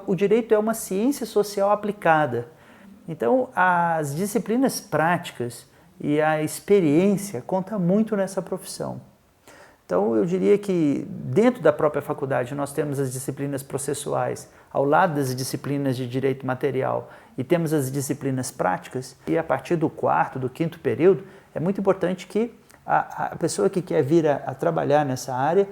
o direito é uma ciência social aplicada. Então, as disciplinas práticas e a experiência contam muito nessa profissão. Então, eu diria que dentro da própria faculdade nós temos as disciplinas processuais ao lado das disciplinas de direito material e temos as disciplinas práticas, e a partir do quarto, do quinto período, é muito importante que a pessoa que quer vir a trabalhar nessa área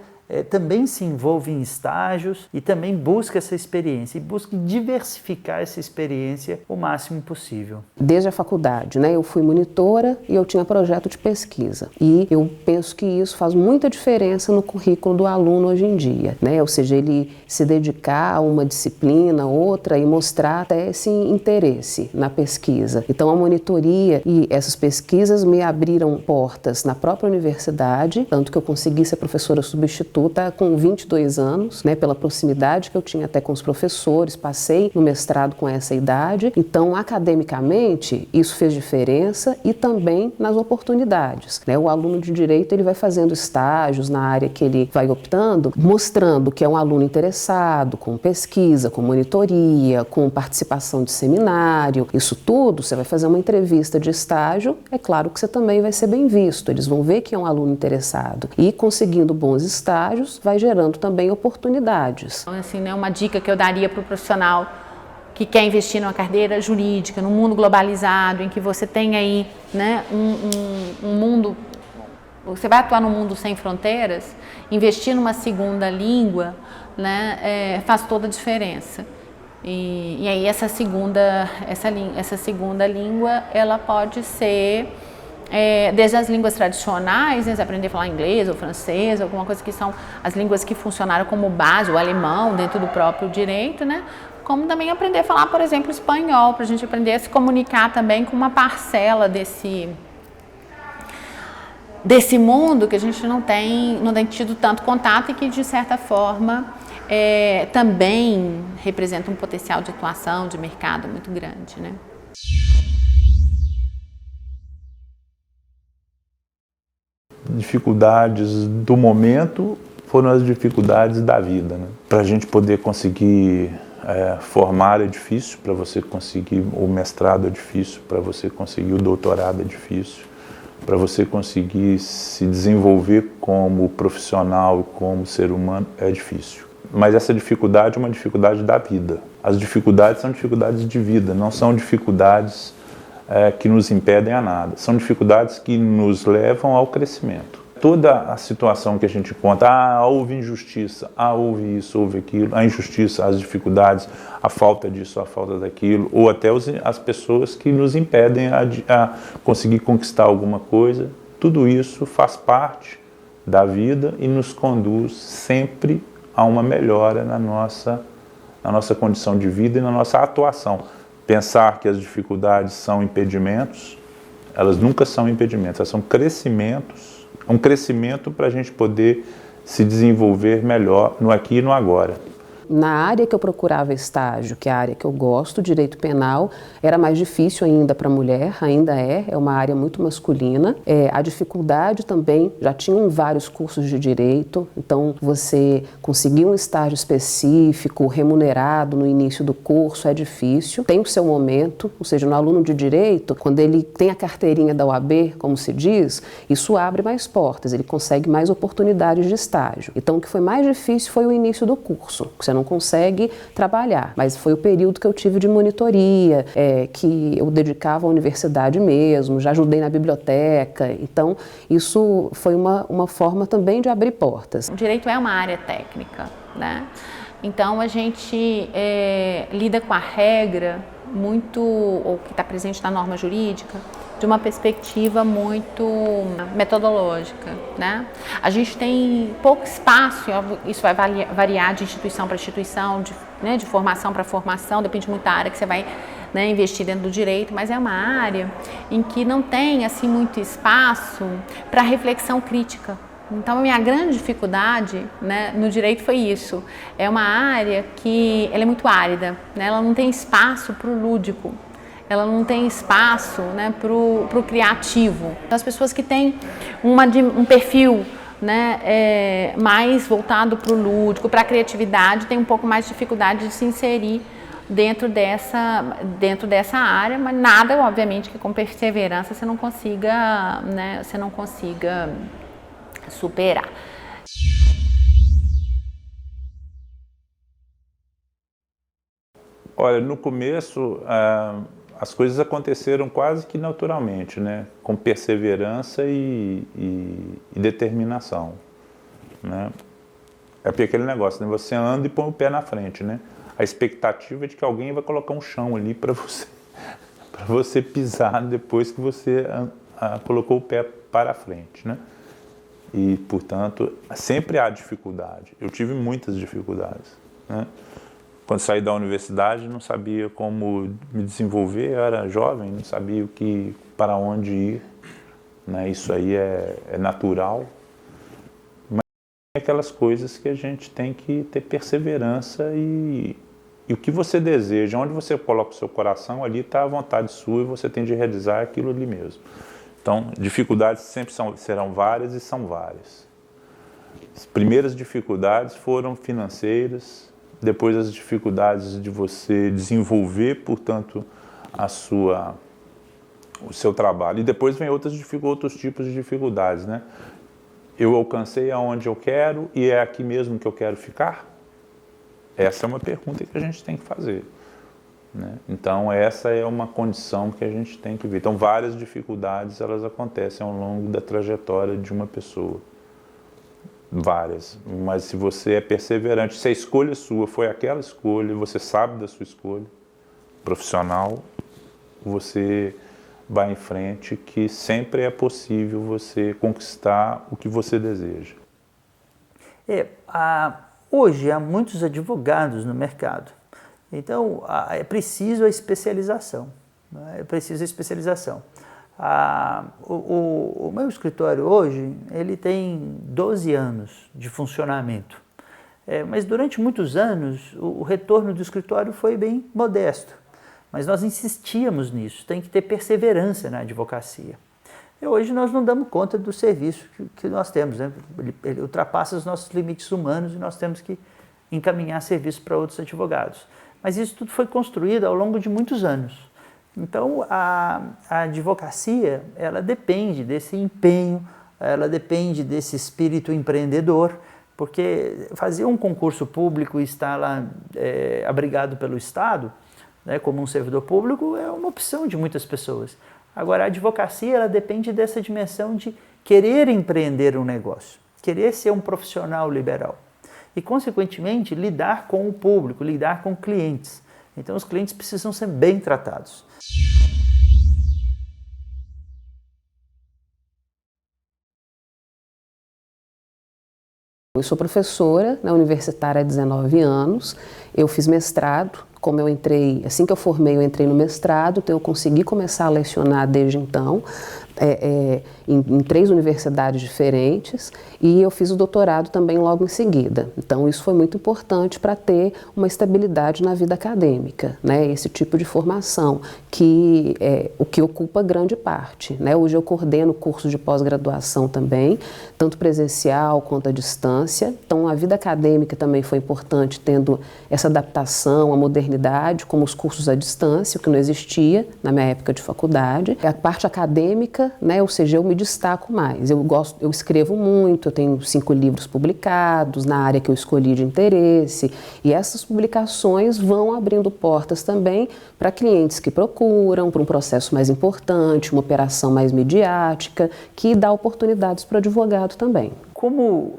também se envolve em estágios e também busca essa experiência e busca diversificar essa experiência o máximo possível. Desde a faculdade, né, eu fui monitora e eu tinha projeto de pesquisa. E eu penso que isso faz muita diferença no currículo do aluno hoje em dia, né? Ou seja, ele se dedicar a uma disciplina, outra e mostrar até esse interesse na pesquisa. Então a monitoria e essas pesquisas me abriram portas na própria universidade, tanto que eu consegui ser professora substituta com 22 anos, né, pela proximidade que eu tinha até com os professores, passei no mestrado com essa idade. Então, academicamente, isso fez diferença e também nas oportunidades, né? O aluno de direito ele vai fazendo estágios na área que ele vai optando, mostrando que é um aluno interessado, com pesquisa, com monitoria, com participação de seminário. Isso tudo, você vai fazer uma entrevista de estágio, é claro que você também vai ser bem visto, eles vão ver que é um aluno interessado. E conseguindo bons estágios, vai gerando também oportunidades. Então, assim, né, uma dica que eu daria para o profissional que quer investir numa carreira jurídica, num mundo globalizado, em que você tem aí, né, um mundo, você vai atuar num mundo sem fronteiras, investir numa segunda língua, né, faz toda a diferença. E aí essa segunda língua, ela pode ser desde as línguas tradicionais, né, aprender a falar inglês ou francês, alguma coisa que são as línguas que funcionaram como base, o alemão dentro do próprio direito, né, como também aprender a falar, por exemplo, espanhol, para a gente aprender a se comunicar também com uma parcela desse mundo que a gente não tem tido tanto contato e que, de certa forma, também representa um potencial de atuação, de mercado muito grande, né? Dificuldades do momento foram as dificuldades da vida, né? Para a gente poder conseguir formar é difícil, para você conseguir o mestrado é difícil, para você conseguir o doutorado é difícil, para você conseguir se desenvolver como profissional e como ser humano é difícil. Mas essa dificuldade é uma dificuldade da vida. As dificuldades são dificuldades de vida, não são dificuldades que nos impedem a nada. São dificuldades que nos levam ao crescimento. Toda a situação que a gente conta, houve injustiça, houve isso, houve aquilo, a injustiça, as dificuldades, a falta disso, a falta daquilo, ou até as pessoas que nos impedem a conseguir conquistar alguma coisa, tudo isso faz parte da vida e nos conduz sempre a uma melhora na nossa condição de vida e na nossa atuação. Pensar que as dificuldades são impedimentos, elas nunca são impedimentos, elas são crescimentos, um crescimento para a gente poder se desenvolver melhor no aqui e no agora. Na área que eu procurava estágio, que é a área que eu gosto, direito penal, era mais difícil ainda para a mulher, ainda é uma área muito masculina. A dificuldade também, já tinham vários cursos de direito, então você conseguir um estágio específico, remunerado no início do curso é difícil. Tem o seu momento, ou seja, no aluno de direito, quando ele tem a carteirinha da OAB, como se diz, isso abre mais portas, ele consegue mais oportunidades de estágio. Então o que foi mais difícil foi o início do curso, você não consegue trabalhar, mas foi o período que eu tive de monitoria, que eu dedicava à universidade mesmo, já ajudei na biblioteca, então isso foi uma forma também de abrir portas. O direito é uma área técnica, né? Então a gente lida com a regra muito, ou que está presente na norma jurídica, de uma perspectiva muito metodológica, né? A gente tem pouco espaço, isso vai variar de instituição para instituição, de formação para formação, depende muito da área que você vai, né, investir dentro do direito, mas é uma área em que não tem assim muito espaço para reflexão crítica. Então a minha grande dificuldade, né, no direito foi isso. É uma área que ela é muito árida, né? Ela não tem espaço para o lúdico. Ela não tem espaço, né, para o criativo. As pessoas que têm um perfil, né, mais voltado para o lúdico, para a criatividade, tem um pouco mais de dificuldade de se inserir dentro dessa área, mas nada, obviamente, que com perseverança você não consiga, né, superar. Olha, no começo as coisas aconteceram quase que naturalmente, né? Com perseverança e determinação, né? É porque aquele negócio, né? Você anda e põe o pé na frente, né? A expectativa é de que alguém vai colocar um chão ali para você pisar depois que você colocou o pé para frente, né? E, portanto, sempre há dificuldade. Eu tive muitas dificuldades, né? Quando saí da universidade, não sabia como me desenvolver, eu era jovem, não sabia para onde ir, né? Isso aí é natural, mas é aquelas coisas que a gente tem que ter perseverança e o que você deseja, onde você coloca o seu coração, ali está a vontade sua e você tem de realizar aquilo ali mesmo. Então, dificuldades sempre serão várias e são várias. As primeiras dificuldades foram financeiras, depois as dificuldades de você desenvolver, portanto, o seu trabalho. E depois vem outros tipos de dificuldades, né? Eu alcancei aonde eu quero e é aqui mesmo que eu quero ficar? Essa é uma pergunta que a gente tem que fazer, né? Então, essa é uma condição que a gente tem que ver. Então, várias dificuldades, elas acontecem ao longo da trajetória de uma pessoa. Várias, mas se você é perseverante, se a escolha sua foi aquela escolha, você sabe da sua escolha profissional, você vai em frente, que sempre é possível você conquistar o que você deseja. Hoje há muitos advogados no mercado, então é preciso a especialização, né? É preciso a especialização. O meu escritório hoje, ele tem 12 anos de funcionamento, mas durante muitos anos o retorno do escritório foi bem modesto, mas nós insistíamos nisso, tem que ter perseverança na advocacia. E hoje nós não damos conta do serviço que nós temos, né? Ele ultrapassa os nossos limites humanos e nós temos que encaminhar serviço para outros advogados. Mas isso tudo foi construído ao longo de muitos anos. Então, a advocacia, ela depende desse empenho, ela depende desse espírito empreendedor, porque fazer um concurso público e estar lá abrigado pelo Estado, né, como um servidor público, é uma opção de muitas pessoas. Agora, a advocacia, ela depende dessa dimensão de querer empreender um negócio, querer ser um profissional liberal e, consequentemente, lidar com o público, lidar com clientes. Então, os clientes precisam ser bem tratados. Eu sou professora na universitária há 19 anos, eu fiz mestrado, como eu entrei, assim que eu formei, eu entrei no mestrado, então eu consegui começar a lecionar desde então, em 3 universidades diferentes, e eu fiz o doutorado também logo em seguida. Então isso foi muito importante para ter uma estabilidade na vida acadêmica, né? Esse tipo de formação, que é o que ocupa grande parte, né? Hoje eu coordeno cursos de pós-graduação também, tanto presencial quanto à distância. Então a vida acadêmica também foi importante, tendo essa adaptação à modernidade, como os cursos à distância, o que não existia na minha época de faculdade. A parte acadêmica, né? Ou seja, eu me destaco mais. Eu escrevo muito, eu tenho 5 livros publicados na área que eu escolhi de interesse, e essas publicações vão abrindo portas também para clientes que procuram, para um processo mais importante, uma operação mais midiática, que dá oportunidades para o advogado também. Como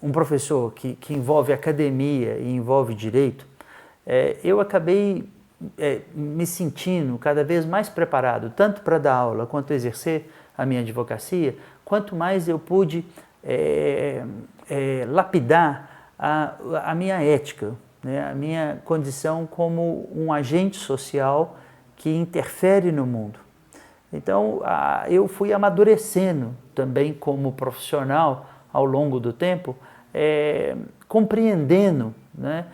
um professor que envolve academia e envolve direito, eu acabei me sentindo cada vez mais preparado, tanto para dar aula quanto exercer a minha advocacia, quanto mais eu pude lapidar a minha ética, né, a minha condição como um agente social que interfere no mundo. Então, eu fui amadurecendo também como profissional ao longo do tempo, compreendendo, né,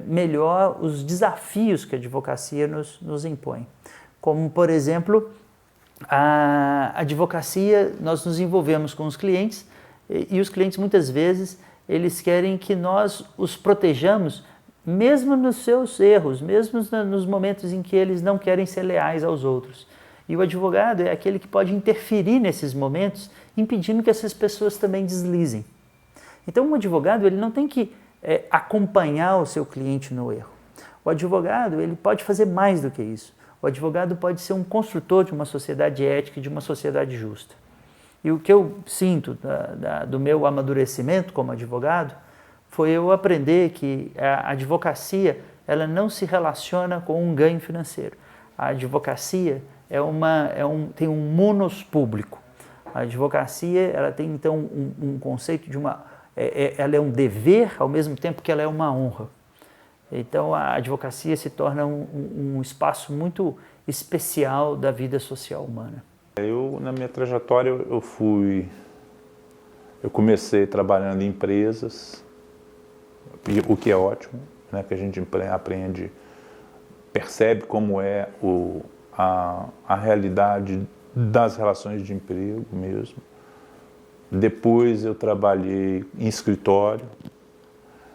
melhor os desafios que a advocacia nos impõe. Como, por exemplo, A advocacia, nós nos envolvemos com os clientes e os clientes muitas vezes eles querem que nós os protejamos mesmo nos seus erros, mesmo nos momentos em que eles não querem ser leais aos outros. E o advogado é aquele que pode interferir nesses momentos, impedindo que essas pessoas também deslizem. Então, um advogado ele não tem que acompanhar o seu cliente no erro. O advogado ele pode fazer mais do que isso. O advogado pode ser um construtor de uma sociedade ética e de uma sociedade justa. E o que eu sinto do meu amadurecimento como advogado foi eu aprender que a advocacia ela não se relaciona com um ganho financeiro. A advocacia tem um munus público. A advocacia ela tem então um conceito de ela é um dever ao mesmo tempo que ela é uma honra. Então a advocacia se torna um espaço muito especial da vida social humana. Na minha trajetória, eu comecei trabalhando em empresas, o que é ótimo, né, que a gente aprende, percebe como é a realidade das relações de emprego mesmo. Depois eu trabalhei em escritório,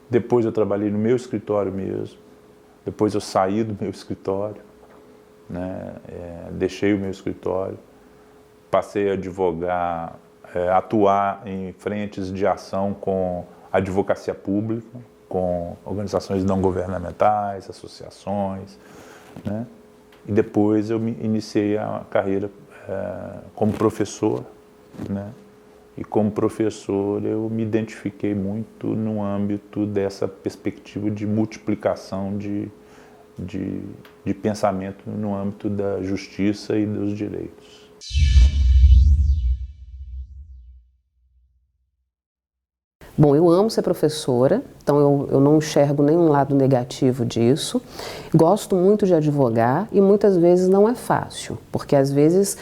depois eu trabalhei no meu escritório mesmo, depois eu saí do meu escritório, né, deixei o meu escritório, passei a advogar, atuar em frentes de ação com advocacia pública, com organizações não governamentais, associações, né? E depois eu iniciei a carreira como professor, né? E como professor eu me identifiquei muito no âmbito dessa perspectiva de multiplicação de pensamento no âmbito da justiça e dos direitos. Bom, eu amo ser professora, então eu não enxergo nenhum lado negativo disso. Gosto muito de advogar e muitas vezes não é fácil, porque às vezes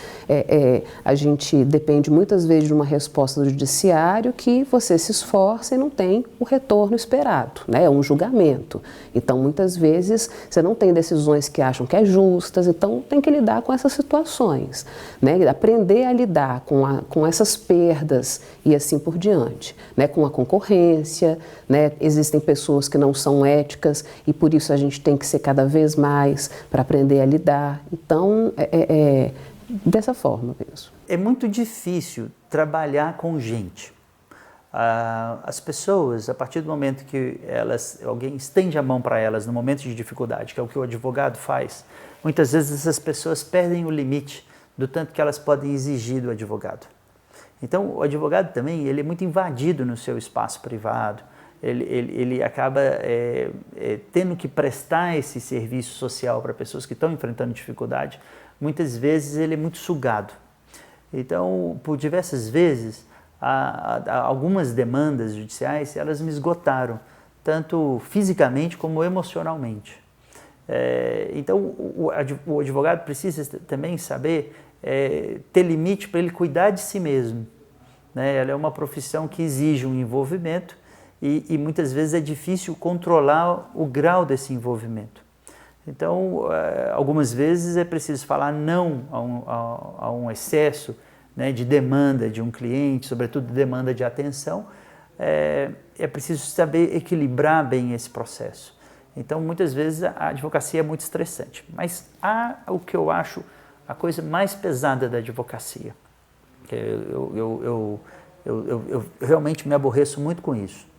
a gente depende muitas vezes de uma resposta do judiciário que você se esforça e não tem o retorno esperado, né? É um julgamento. Então muitas vezes você não tem decisões que acham que é justas, então tem que lidar com essas situações, né? Aprender a lidar com essas perdas e assim por diante, né? Com a concorrência, né? Existem pessoas que não são éticas e por isso a gente tem que ser cada vez mais para aprender a lidar. Então, dessa forma mesmo. É muito difícil trabalhar com gente. As pessoas, a partir do momento que alguém estende a mão para elas no momento de dificuldade, que é o que o advogado faz, muitas vezes essas pessoas perdem o limite do tanto que elas podem exigir do advogado. Então, o advogado também ele é muito invadido no seu espaço privado, ele acaba tendo que prestar esse serviço social para pessoas que estão enfrentando dificuldade. Muitas vezes ele é muito sugado. Então, por diversas vezes, algumas demandas judiciais, elas me esgotaram, tanto fisicamente como emocionalmente. Então, o advogado precisa também saber ter limite para ele cuidar de si mesmo, né? Ela é uma profissão que exige um envolvimento e muitas vezes é difícil controlar o grau desse envolvimento. Então, algumas vezes é preciso falar não a um excesso, né, de demanda de um cliente, sobretudo demanda de atenção. É preciso saber equilibrar bem esse processo. Então, muitas vezes a advocacia é muito estressante, mas há o que eu acho a coisa mais pesada da advocacia. Eu realmente me aborreço muito com isso.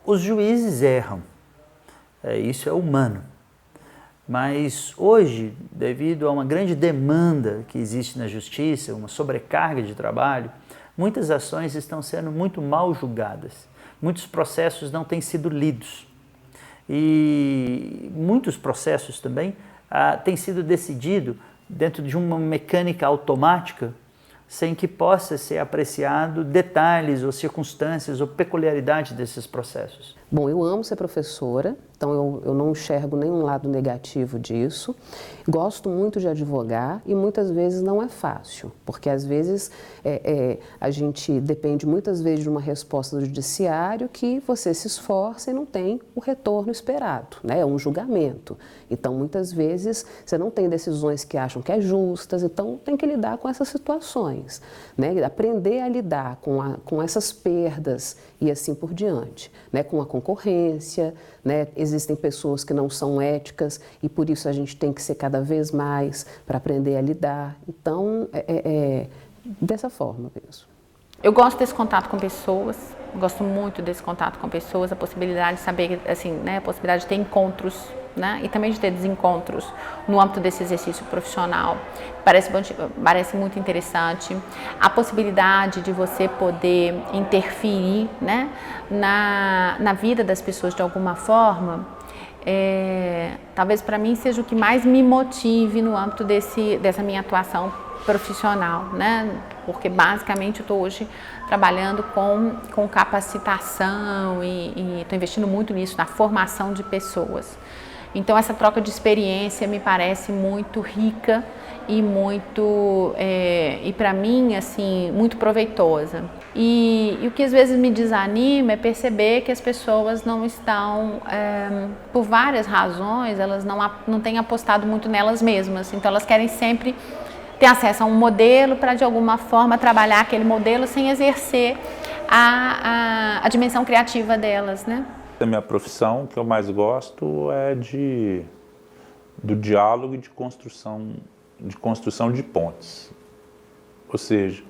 Os juízes erram, isso é humano, mas hoje, devido a uma grande demanda que existe na justiça, uma sobrecarga de trabalho, muitas ações estão sendo muito mal julgadas, muitos processos não têm sido lidos e muitos processos também têm sido decididos dentro de uma mecânica automática sem que possa ser apreciado detalhes ou circunstâncias ou peculiaridades desses processos. Bom, eu amo ser professora, então eu não enxergo nenhum lado negativo disso. Gosto muito de advogar e muitas vezes não é fácil, porque às vezes a gente depende muitas vezes de uma resposta do judiciário que você se esforça e não tem o retorno esperado, né? É um julgamento. Então, muitas vezes você não tem decisões que acham que é justas, então tem que lidar com essas situações, né? Aprender a lidar com essas perdas e assim por diante, né? Com a concorrência, né? Existem pessoas que não são éticas e por isso a gente tem que ser cada vez mais para aprender a lidar. Então, dessa forma mesmo. Eu gosto desse contato com pessoas, gosto muito desse contato com pessoas, a possibilidade de saber, assim, né, a possibilidade de ter encontros, né, e também de ter desencontros no âmbito desse exercício profissional. Parece muito interessante. A possibilidade de você poder interferir, né, na vida das pessoas de alguma forma, talvez para mim seja o que mais me motive no âmbito dessa minha atuação profissional, né? Porque basicamente eu estou hoje trabalhando com capacitação e estou investindo muito nisso, na formação de pessoas. Então essa troca de experiência me parece muito rica e muito, e para mim, assim, muito proveitosa. E o que às vezes me desanima é perceber que as pessoas não estão, por várias razões, elas não têm apostado muito nelas mesmas. Então elas querem sempre ter acesso a um modelo para de alguma forma trabalhar aquele modelo sem exercer a dimensão criativa delas, né? A minha profissão, que eu mais gosto, é do diálogo e de construção de pontes. Ou seja,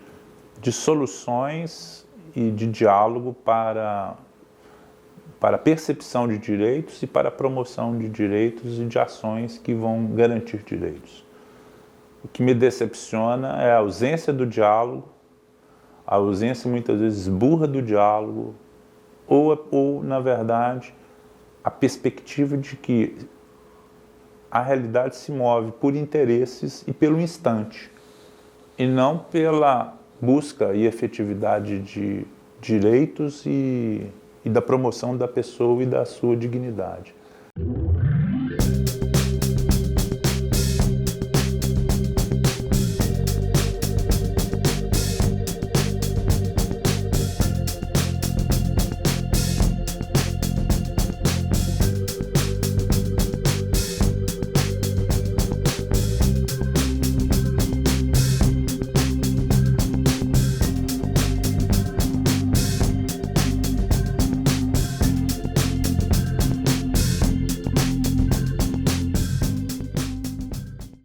de soluções e de diálogo para a percepção de direitos e para a promoção de direitos e de ações que vão garantir direitos. O que me decepciona é a ausência do diálogo, a ausência muitas vezes burra do diálogo, ou na verdade, a perspectiva de que a realidade se move por interesses e pelo instante, e não pela busca e efetividade de direitos e da promoção da pessoa e da sua dignidade.